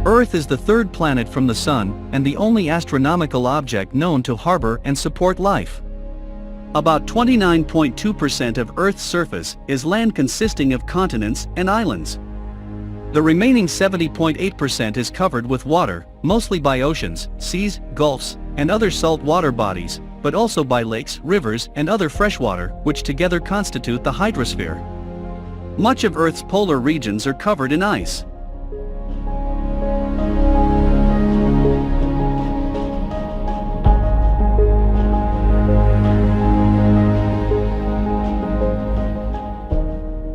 Earth is the third planet from the Sun and the only astronomical object known to harbor and support life. About 29.2% of Earth's surface is land consisting of continents and islands. The remaining 70.8% is covered with water, mostly by oceans, seas, gulfs, and other salt water bodies, but also by lakes, rivers, and other freshwater, which together constitute the hydrosphere. Much of Earth's polar regions are covered in ice.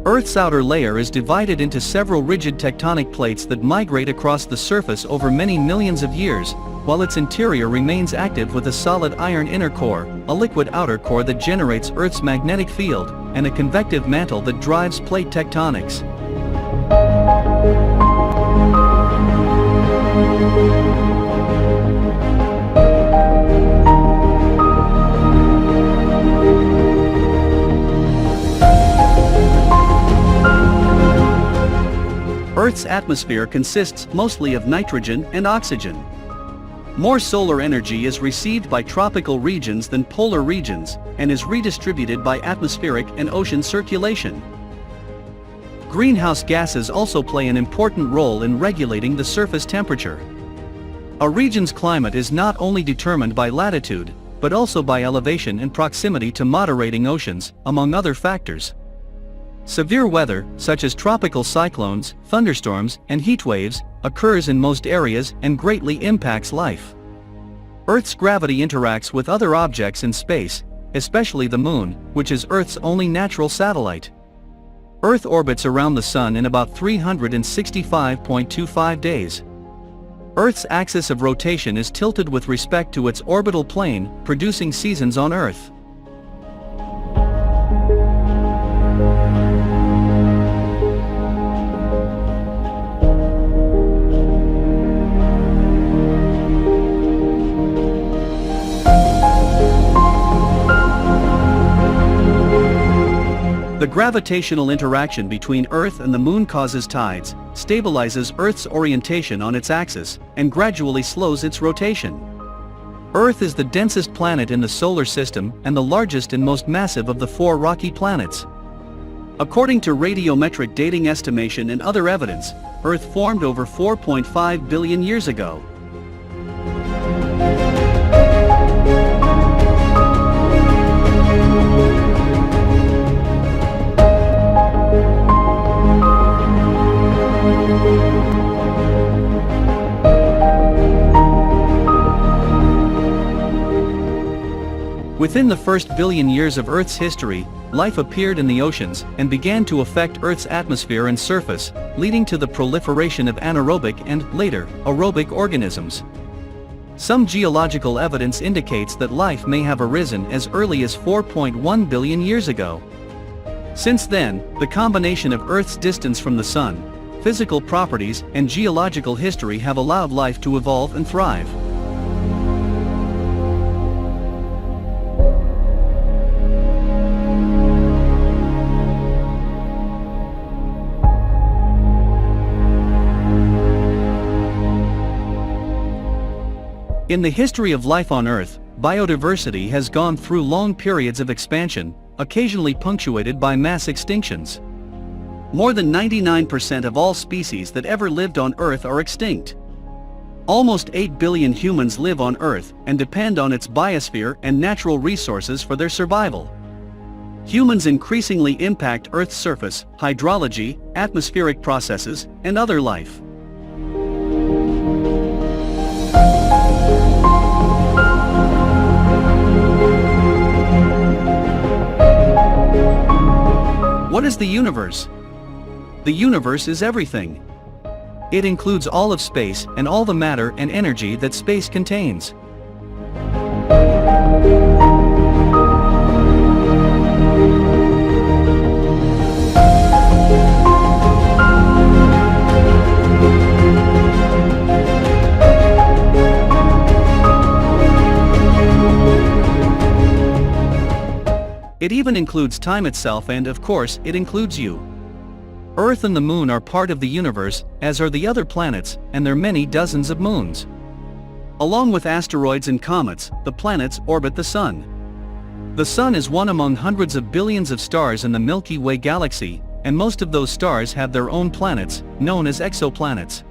Earth's outer layer is divided into several rigid tectonic plates that migrate across the surface over many millions of years, while its interior remains active with a solid iron inner core, a liquid outer core that generates Earth's magnetic field, and a convective mantle that drives plate tectonics. Earth's atmosphere consists mostly of nitrogen and oxygen. More solar energy is received by tropical regions than polar regions, and is redistributed by atmospheric and ocean circulation. Greenhouse gases also play an important role in regulating the surface temperature. A region's climate is not only determined by latitude, but also by elevation and proximity to moderating oceans, among other factors. Severe weather, such as tropical cyclones, thunderstorms, and heat waves, occurs in most areas and greatly impacts life. Earth's gravity interacts with other objects in space, especially the Moon, which is Earth's only natural satellite. Earth orbits around the Sun in about 365.25 days. Earth's axis of rotation is tilted with respect to its orbital plane, producing seasons on Earth. The gravitational interaction between Earth and the Moon causes tides, stabilizes Earth's orientation on its axis, and gradually slows its rotation. Earth is the densest planet in the solar system and the largest and most massive of the 4 rocky planets. According to radiometric dating estimation and other evidence, Earth formed over 4.5 billion years ago. Within the first billion years of Earth's history, life appeared in the oceans and began to affect Earth's atmosphere and surface, leading to the proliferation of anaerobic and, later, aerobic organisms. Some geological evidence indicates that life may have arisen as early as 4.1 billion years ago. Since then, the combination of Earth's distance from the Sun, physical properties, and geological history have allowed life to evolve and thrive. In the history of life on Earth, biodiversity has gone through long periods of expansion, occasionally punctuated by mass extinctions. More than 99% of all species that ever lived on Earth are extinct. Almost 8 billion humans live on Earth and depend on its biosphere and natural resources for their survival. Humans increasingly impact Earth's surface, hydrology, atmospheric processes, and other life. What is the universe? The universe is everything. It includes all of space and all the matter and energy that space contains. It even includes time itself, and of course, it includes you. Earth and the Moon are part of the universe, as are the other planets, and their many dozens of moons. Along with asteroids and comets, the planets orbit the Sun. The Sun is one among hundreds of billions of stars in the Milky Way galaxy, and most of those stars have their own planets, known as exoplanets.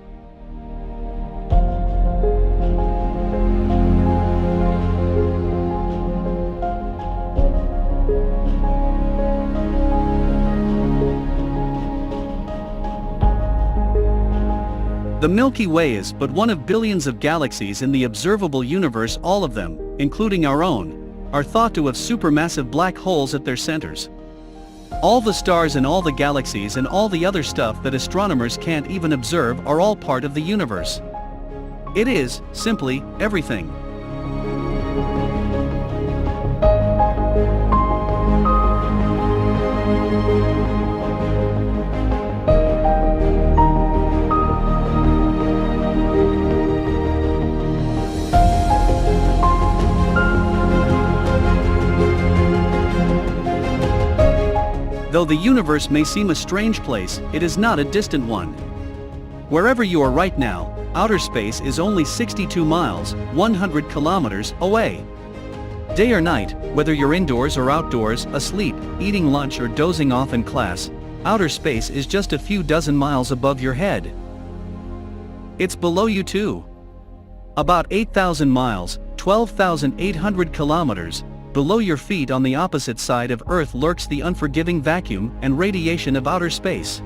The Milky Way is but one of billions of galaxies in the observable universe. All of them, including our own, are thought to have supermassive black holes at their centers. All the stars and all the galaxies and all the other stuff that astronomers can't even observe are all part of the universe. It is, simply, everything. Though the universe may seem a strange place, it is not a distant one. Wherever you are right now, outer space is only 62 miles, 100 kilometers, away. Day or night, whether you're indoors or outdoors, asleep, eating lunch or dozing off in class, outer space is just a few dozen miles above your head. It's below you too. About 8,000 miles, 12,800 kilometers, below your feet on the opposite side of Earth lurks the unforgiving vacuum and radiation of outer space.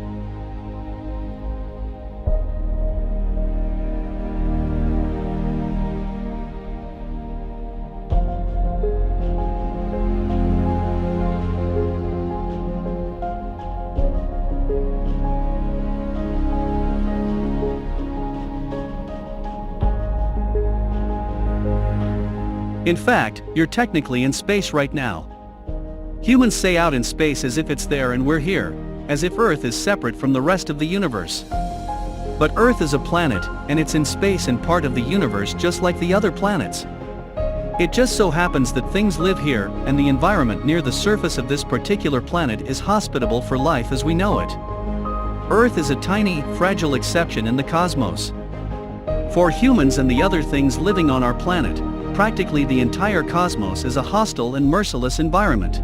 In fact, you're technically in space right now. Humans say out in space as if it's there and we're here, as if Earth is separate from the rest of the universe. But Earth is a planet, and it's in space and part of the universe just like the other planets. It just so happens that things live here, and the environment near the surface of this particular planet is hospitable for life as we know it. Earth is a tiny, fragile exception in the cosmos. For humans and the other things living on our planet, practically the entire cosmos is a hostile and merciless environment.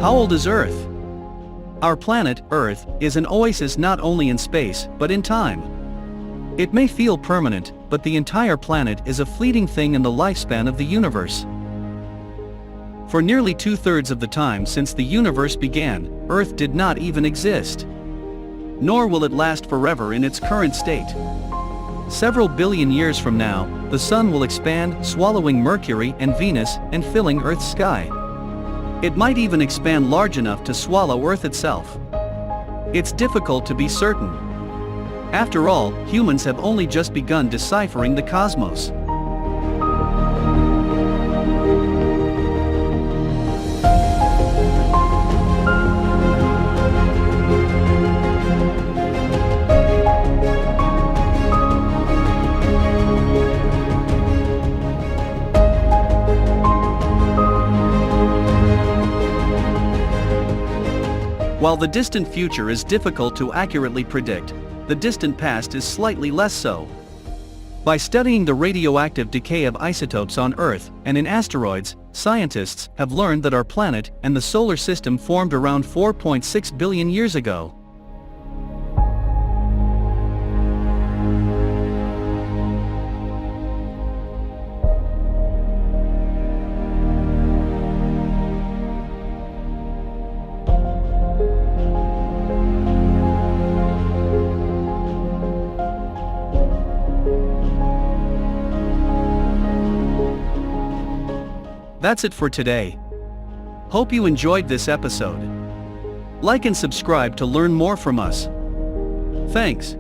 How old is Earth? Our planet, Earth, is an oasis not only in space, but in time. It may feel permanent, but the entire planet is a fleeting thing in the lifespan of the universe. For nearly 2/3 of the time since the universe began, Earth did not even exist. Nor will it last forever in its current state. Several billion years from now, the Sun will expand, swallowing Mercury and Venus, and filling Earth's sky. It might even expand large enough to swallow Earth itself. It's difficult to be certain. After all, humans have only just begun deciphering the cosmos. While the distant future is difficult to accurately predict, the distant past is slightly less so. By studying the radioactive decay of isotopes on Earth and in asteroids, scientists have learned that our planet and the solar system formed around 4.6 billion years ago. That's it for today. Hope you enjoyed this episode. Like and subscribe to learn more from us. Thanks.